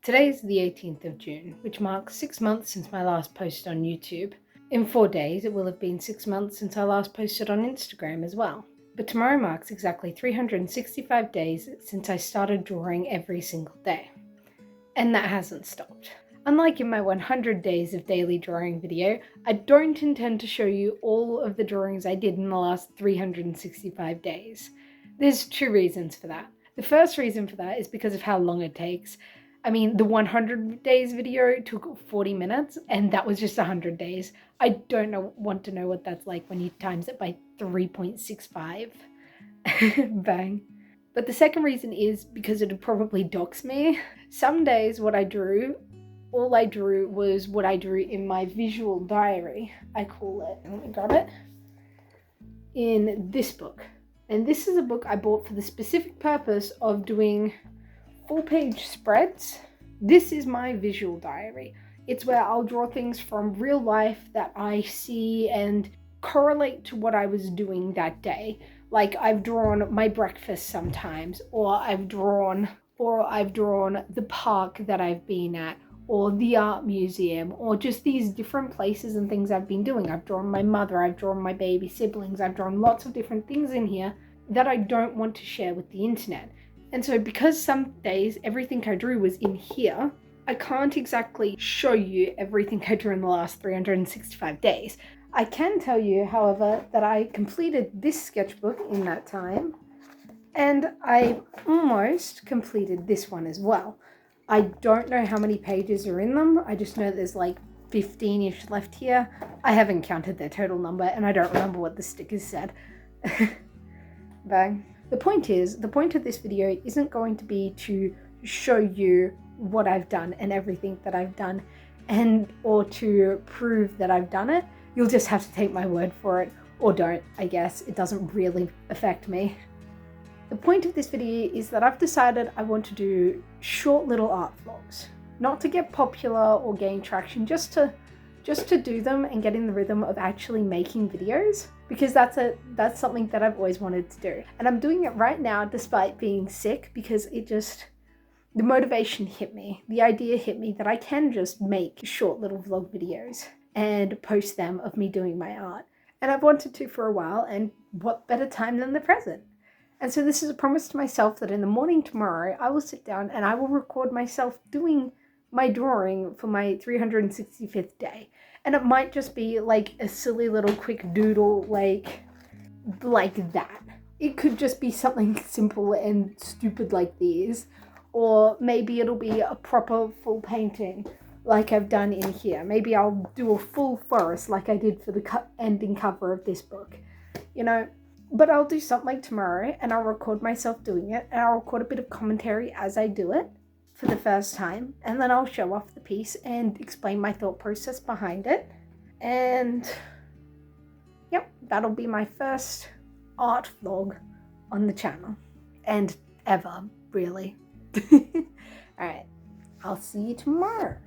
Today is the 18th of June, which marks 6 months since my last post on YouTube. In 4 days, it will have been 6 months since I last posted on Instagram as well. But tomorrow marks exactly 365 days since I started drawing every single day. And that hasn't stopped. Unlike in my 100 days of daily drawing video, I don't intend to show you all of the drawings I did in the last 365 days. There's 2 reasons for that. The first reason for that is because of how long it takes. I mean, the 100 days video took 40 minutes, and that was just 100 days. I don't want to know what that's like when you times it by 3.65. Bang. But the second reason is because it would probably dox me. Some days all I drew was what I drew in my visual diary, I call it. Let me grab it. In this book. And this is a book I bought for the specific purpose of doing full-page spreads. This is my visual diary. It's where I'll draw things from real life that I see and correlate to what I was doing that day. Like I've drawn my breakfast sometimes, or I've drawn the park that I've been at, or the art museum, or just these different places and things I've been doing. I've drawn my mother, I've drawn my baby siblings, I've drawn lots of different things in here that I don't want to share with the internet. And so because some days everything I drew was in here, I can't exactly show you everything I drew in the last 365 days. I can tell you, however, that I completed this sketchbook in that time, and I almost completed this one as well. I don't know how many pages are in them. I just know there's like 15-ish left here. I haven't counted their total number, and I don't remember what the stickers said. Bang. The point of this video isn't going to be to show you what I've done and everything that I've done, or to prove that I've done it. You'll just have to take my word for it, or don't, I guess. It doesn't really affect me. The point of this video is that I've decided I want to do short little art vlogs. Not to get popular or gain traction, just to do them and get in the rhythm of actually making videos, because that's something that I've always wanted to do. And I'm doing it right now despite being sick, because the motivation hit me. The idea hit me that I can just make short little vlog videos and post them of me doing my art. And I've wanted to for a while, and what better time than the present? And so this is a promise to myself that in the morning tomorrow, I will sit down and I will record myself doing my drawing for my 365th day. And it might just be like a silly little quick doodle like that. It could just be something simple and stupid like these. Or maybe it'll be a proper full painting like I've done in here. Maybe I'll do a full forest like I did for the ending cover of this book. But I'll do something tomorrow, and I'll record myself doing it, and I'll record a bit of commentary as I do it for the first time, and then I'll show off the piece and explain my thought process behind it. And yep, that'll be my first art vlog on the channel, and ever, really. Alright, I'll see you tomorrow.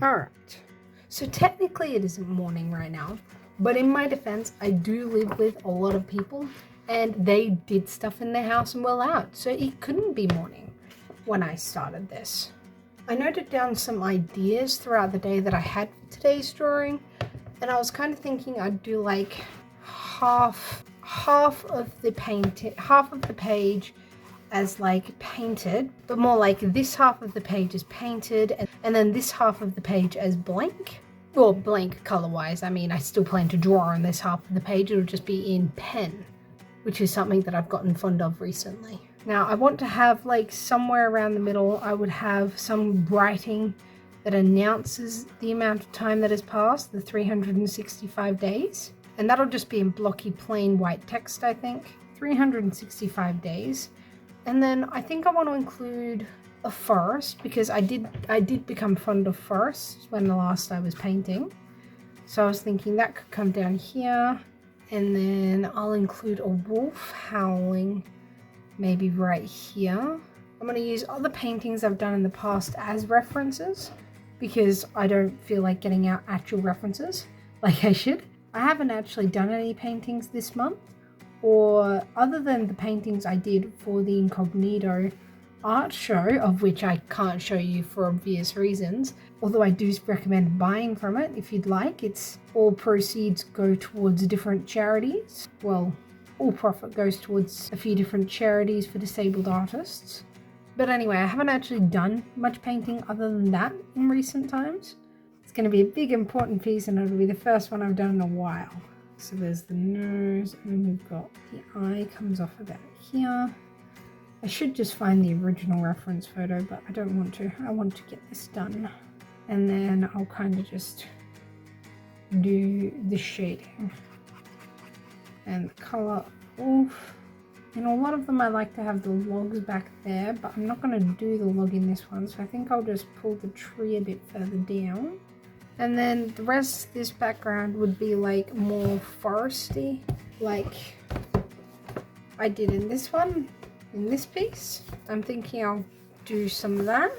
Alright, so technically it isn't morning right now, but in my defense, I do live with a lot of people, and they did stuff in their house and were loud, so it couldn't be morning when I started this. I noted down some ideas throughout the day that I had for today's drawing, and I was kind of thinking I'd do like half of the page as like painted, but more like this half of the page is painted, and then this half of the page as blank. Well, blank color-wise. I mean, I still plan to draw on this half of the page. It'll just be in pen, which is something that I've gotten fond of recently. Now, I want to have, like, somewhere around the middle, I would have some writing that announces the amount of time that has passed, the 365 days. And that'll just be in blocky, plain white text, I think. 365 days. And then I think I want to include a forest, because I did become fond of forests when the last I was painting. So I was thinking that could come down here, and then I'll include a wolf howling maybe right here. I'm going to use other paintings I've done in the past as references, because I don't feel like getting out actual references like I should. I haven't actually done any paintings this month, or other than the paintings I did for the incognito art show, of which I can't show you for obvious reasons, although I do recommend buying from it if you'd like. It's all proceeds go towards different charities. Well, all profit goes towards a few different charities for disabled artists. But anyway, I haven't actually done much painting other than that in recent times. It's going to be a big important piece, and it'll be the first one I've done in a while. So there's the nose, and then we've got the eye comes off about here. I should just find the original reference photo, but I don't want to. I want to get this done. And then I'll kind of just do the shading and the color off. And a lot of them I like to have the logs back there, but I'm not going to do the log in this one, so I think I'll just pull the tree a bit further down. And then the rest of this background would be like more foresty, like I did in this one, in this piece. I'm thinking I'll do some of that.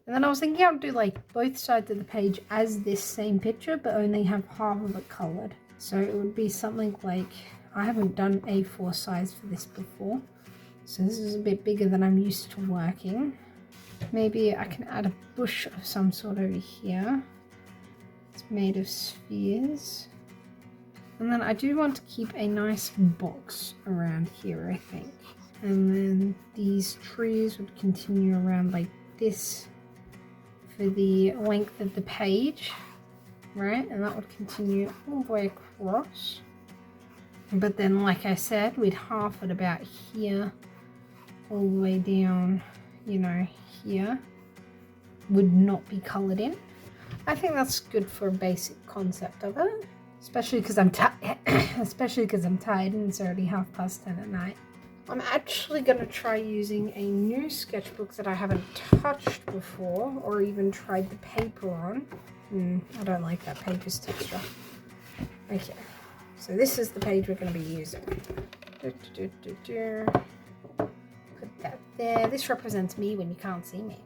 And then I was thinking I'll do like both sides of the page as this same picture, but only have half of it colored. So it would be something like, I haven't done A4 size for this before, so this is a bit bigger than I'm used to working. Maybe I can add a bush of some sort over here. It's made of spheres. And then I do want to keep a nice box around here, I think. And then these trees would continue around like this for the length of the page, right? And that would continue all the way across. But then, like I said, we'd half it about here, all the way down, you know, here. Would not be coloured in. I think that's good for a basic concept of it, especially because I'm tired. Especially because I'm tired and it's already 10:30 at night. I'm actually going to try using a new sketchbook that I haven't touched before, or even tried the paper on. I don't like that paper's texture. Okay. So this is the page we're going to be using. Put that there. This represents me when you can't see me.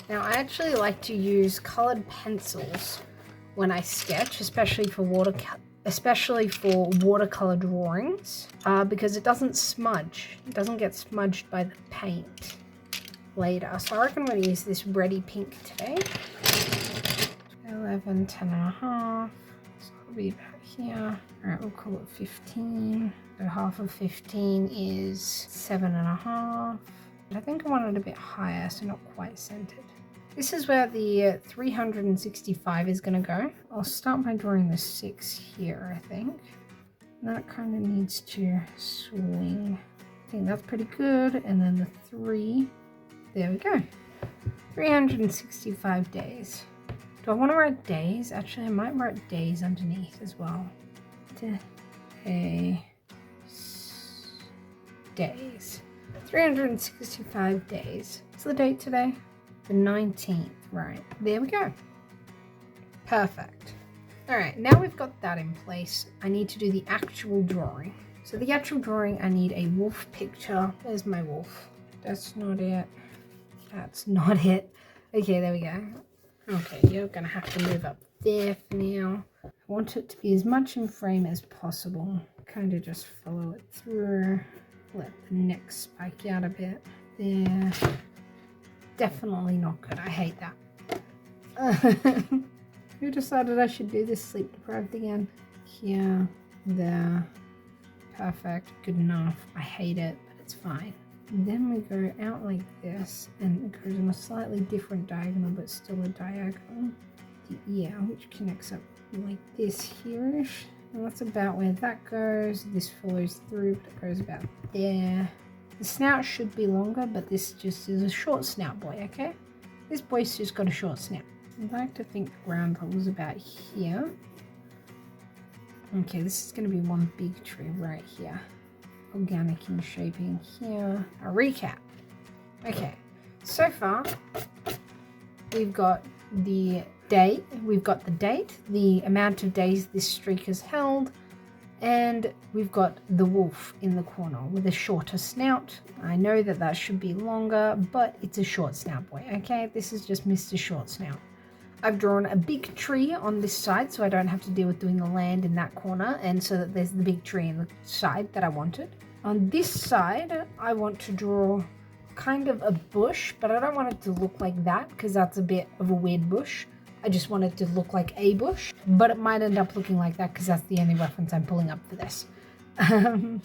Now I actually like to use colored pencils when I sketch, especially for watercolor drawings, because it doesn't smudge. It doesn't get smudged by the paint later. So I reckon I'm going to use this reddy pink today. 11, 10.5. So it'll be about here. Alright, we'll call it 15. So half of 15 is 7.5. I think I want it a bit higher, so not quite centered. This is where the 365 is going to go. I'll start by drawing the 6 here, I think. And that kind of needs to swing. I think that's pretty good. And then the 3. There we go. 365 days. Do I want to write days? Actually, I might write days underneath as well. Days. 365 days. What's the date today? The 19th, right? There we go. Perfect. All right, now we've got that in place. I need to do the actual drawing. So the actual drawing, I need a wolf picture. There's my wolf. That's not it. That's not it. Okay, there we go. Okay, you're gonna have to move up there for now. I want it to be as much in frame as possible. Kind of just follow it through. Let the neck spike out a bit. There. Definitely not good. I hate that. Who decided I should do this sleep deprived again? Here, there. Perfect. Good enough. I hate it, but it's fine. And then we go out like this, and it goes in a slightly different diagonal, but still a diagonal. The ear, which connects up like this here-ish. And that's about where that goes. This follows through, but it goes about there. The snout should be longer, but this just is a short snout boy, okay? This boy's just got a short snout. I'd like to think the ground was about here. Okay, this is going to be one big tree right here. Organic in shaping here. A recap. Okay, so far we've got the date, the amount of days this streak has held, and we've got the wolf in the corner with a shorter snout. I know that that should be longer, but it's a short snout boy, okay? This is just Mr. Short Snout. I've drawn a big tree on this side so I don't have to deal with doing the land in that corner, and so that there's the big tree in the side that I wanted. On this side, I want to draw kind of a bush, but I don't want it to look like that because that's a bit of a weird bush. I just want it to look like a bush, but it might end up looking like that because that's the only reference I'm pulling up for this. And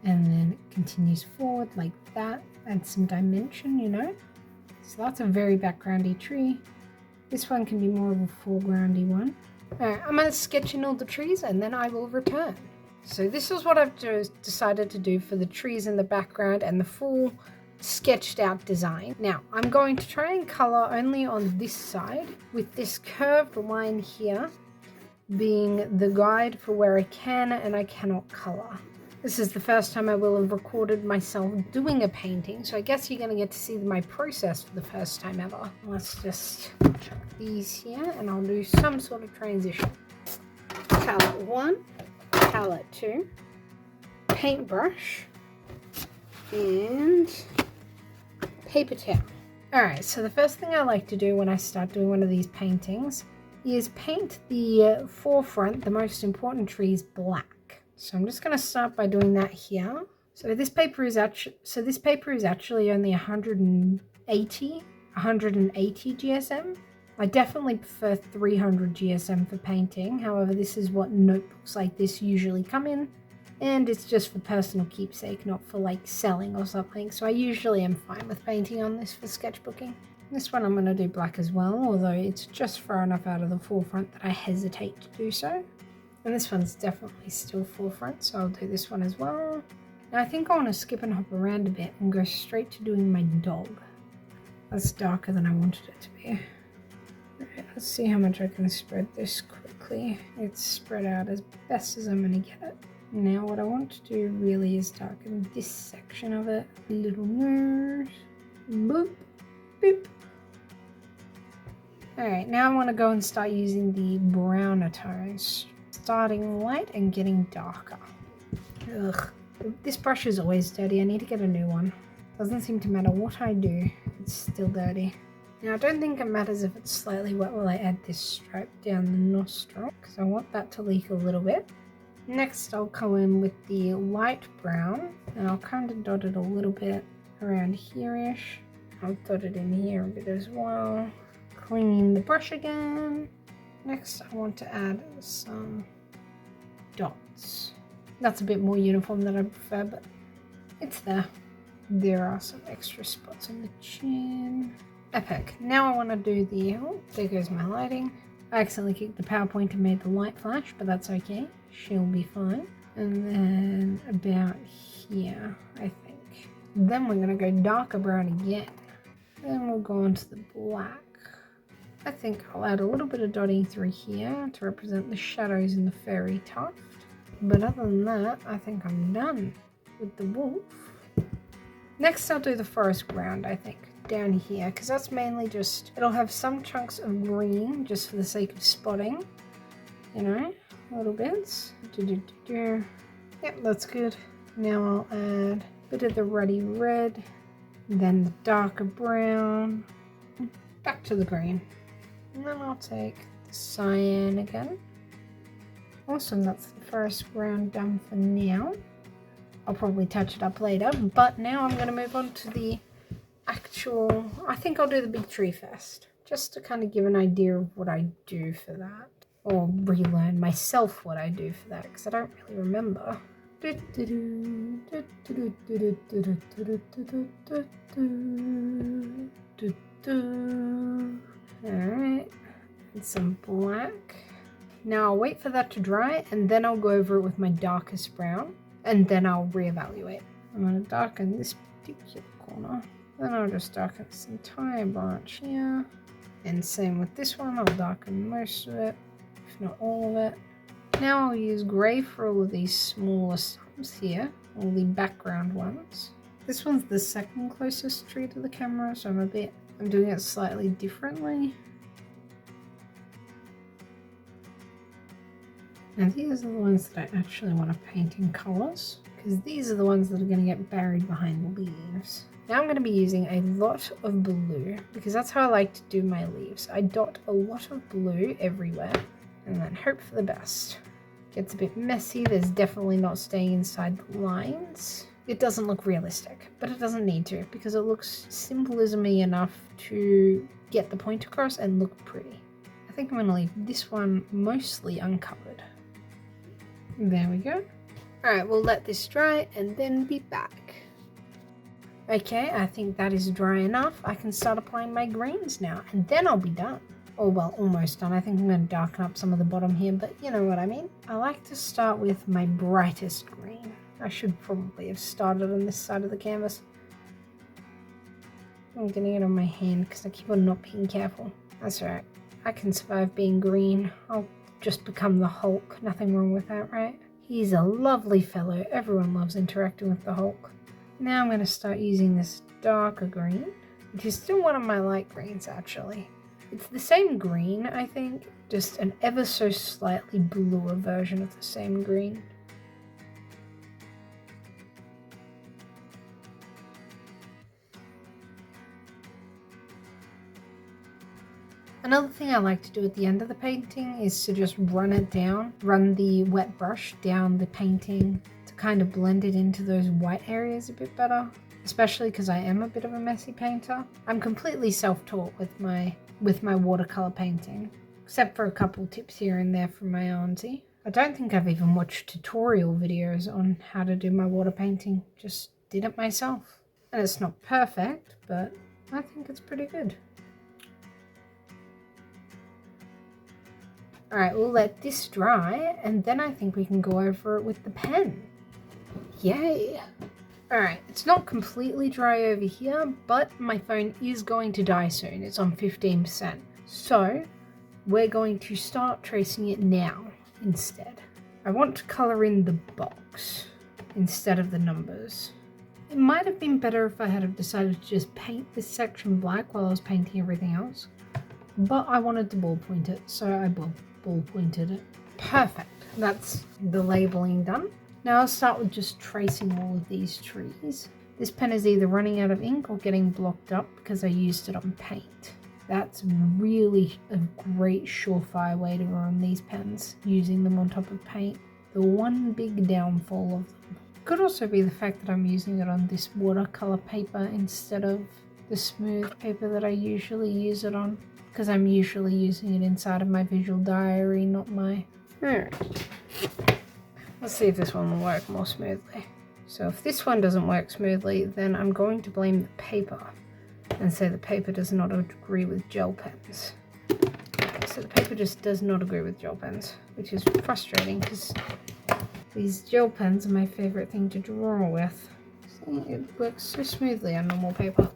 then it continues forward like that, adds some dimension, you know. So that's a very backgroundy tree. This one can be more of a foregroundy one. Alright, I'm going to sketch in all the trees and then I will return. So this is what I've just decided to do for the trees in the background and the full sketched out design. Now I'm going to try and color only on this side, with this curved line here being the guide for where I can and I cannot color. This is the first time I will have recorded myself doing a painting, so I guess you're going to get to see my process for the first time ever. Let's just chuck these here and I'll do some sort of transition. Palette 1, palette 2, paintbrush, and paper towel. Alright, so the first thing I like to do when I start doing one of these paintings is paint the forefront, the most important trees, black. So I'm just going to start by doing that here. So this paper is actually only 180 GSM. I definitely prefer 300 GSM for painting. However, this is what notebooks like this usually come in. And it's just for personal keepsake, not for like selling or something. So I usually am fine with painting on this for sketchbooking. This one I'm going to do black as well, although it's just far enough out of the forefront that I hesitate to do so. And this one's definitely still forefront, so I'll do this one as well. Now I think I want to skip and hop around a bit and go straight to doing my dog. That's darker than I wanted it to be. Alright, let's see how much I can spread this quickly. It's spread out as best as I'm going to get it. Now what I want to do really is darken this section of it. Little nose. Boop. Boop. Alright, now I want to go and start using the browner tones. Starting light and getting darker. Ugh. This brush is always dirty. I need to get a new one. Doesn't seem to matter what I do. It's still dirty. Now I don't think it matters if it's slightly wet while I add this stripe down the nostril, because I want that to leak a little bit. Next I'll go in with the light brown and I'll kind of dot it a little bit around here-ish. I'll dot it in here a bit as well. Clean the brush again. Next I want to add some dots. That's a bit more uniform than I prefer, but it's there. There are some extra spots on the chin. Epic. Now I want to do the, oh, there goes my lighting. I accidentally kicked the PowerPoint and made the light flash, but that's okay. She'll be fine. And then about here, I think. Then we're going to go darker brown again. Then we'll go on to the black. I think I'll add a little bit of dotting through here to represent the shadows in the fairy tuft. But other than that, I think I'm done with the wolf. Next I'll do the forest ground, I think, down here, because that's mainly just, it'll have some chunks of green just for the sake of spotting, you know, little bits. Yep, that's good. Now I'll add a bit of the ruddy red, then the darker brown, back to the green. And then I'll take the cyan again. Awesome, that's the forest ground done for now. I'll probably touch it up later, but now I'm going to move on to the actual, I think I'll do the big tree first, just to kind of give an idea of what I do for that, or relearn myself what I do for that, because I don't really remember. Alright, and some black. Now I'll wait for that to dry, and then I'll go over it with my darkest brown, and then I'll reevaluate. I'm going to darken this particular corner. Then I'll just darken this entire branch here. And same with this one, I'll darken most of it, if not all of it. Now I'll use grey for all of these smaller stumps here, all the background ones. This one's the second closest tree to the camera, so I'm doing it slightly differently. Now these are the ones that I actually want to paint in colours, because these are the ones that are going to get buried behind leaves. Now I'm going to be using a lot of blue, because that's how I like to do my leaves. I dot a lot of blue everywhere, and then hope for the best. Gets a bit messy, there's definitely not staying inside the lines. It doesn't look realistic, but it doesn't need to because it looks symbolism-y enough to get the point across and look pretty. I think I'm going to leave this one mostly uncovered. There we go. Alright, we'll let this dry and then be back. Okay, I think that is dry enough. I can start applying my greens now, and then I'll be done. Oh, well, almost done. I think I'm going to darken up some of the bottom here, but you know what I mean. I like to start with my brightest green. I should probably have started on this side of the canvas. I'm getting it on my hand because I keep on not being careful. That's alright. I can survive being green. I'll just become the Hulk. Nothing wrong with that, right? He's a lovely fellow. Everyone loves interacting with the Hulk. Now I'm going to start using this darker green, which is still one of my light greens actually. It's the same green, I think, just an ever so slightly bluer version of the same green. Another thing I like to do at the end of the painting is to just run the wet brush down the painting to kind of blend it into those white areas a bit better, especially because I am a bit of a messy painter. I'm completely self-taught with my watercolor painting, except for a couple tips here and there from my auntie. I don't think I've even watched tutorial videos on how to do my water painting, just did it myself. And it's not perfect, but I think it's pretty good. Alright, we'll let this dry, and then I think we can go over it with the pen. Yay! Alright, it's not completely dry over here, but my phone is going to die soon. It's on 15%. So, we're going to start tracing it now instead. I want to colour in the box instead of the numbers. It might have been better if I had decided to just paint this section black while I was painting everything else, but I wanted to ballpoint it, so I ball pointed it. Perfect. That's the labeling done. Now I'll start with just tracing all of these trees. This pen is either running out of ink or getting blocked up because I used it on paint. That's really a great surefire way to run these pens, using them on top of paint. The one big downfall of them could also be the fact that I'm using it on this watercolor paper instead of the smooth paper that I usually use it on, because I'm usually using it inside of my visual diary, not my... Alright. Let's see if this one will work more smoothly. So if this one doesn't work smoothly, then I'm going to blame the paper and say the paper does not agree with gel pens. Okay, so the paper just does not agree with gel pens, which is frustrating because these gel pens are my favorite thing to draw with. See, it works so smoothly on normal paper.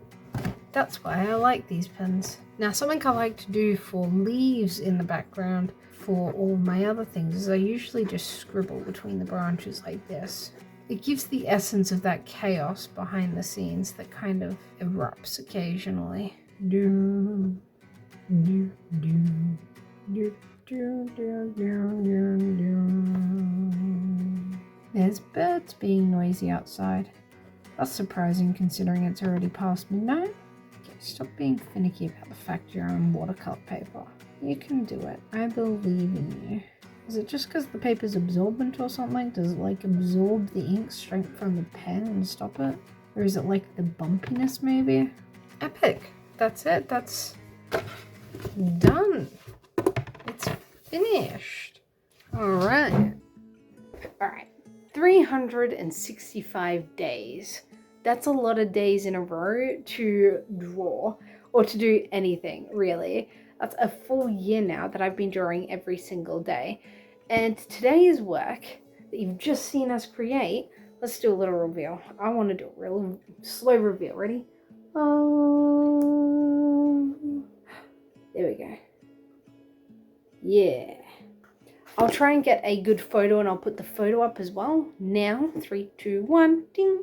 That's why I like these pens. Now, something I like to do for leaves in the background for all my other things is I usually just scribble between the branches like this. It gives the essence of that chaos behind the scenes that kind of erupts occasionally. Do, do, do, do, do, do, do, do. There's birds being noisy outside. That's surprising considering it's already past midnight. Okay, stop being finicky about the fact you're on watercolor paper. You can do it. I believe in you. Is it just because the paper's absorbent or something? Does it like absorb the ink straight from the pen and stop it? Or is it like the bumpiness maybe? Epic. That's it. That's done. It's finished. Alright. Alright. 365 days. That's a lot of days in a row to draw or to do anything, really. That's a full year now that I've been drawing every single day. And today's work that you've just seen us create, let's do a little reveal. I want to do a real slow reveal. Ready? There we go. Yeah. I'll try and get a good photo and I'll put the photo up as well. Now, 3, 2, 1, ding.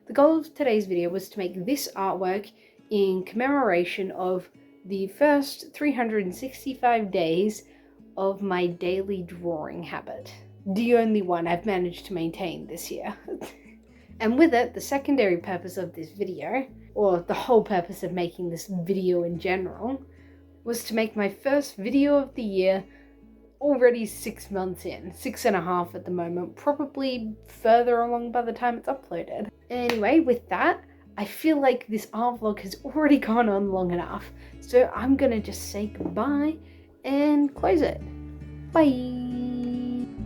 The goal of today's video was to make this artwork in commemoration of the first 365 days of my daily drawing habit. The only one I've managed to maintain this year. And with it, the secondary purpose of this video, or the whole purpose of making this video in general, was to make my first video of the year already 6 months in, 6.5 at the moment, probably further along by the time it's uploaded. Anyway, with that, I feel like this art vlog has already gone on long enough, so I'm gonna just say goodbye and close it. Bye!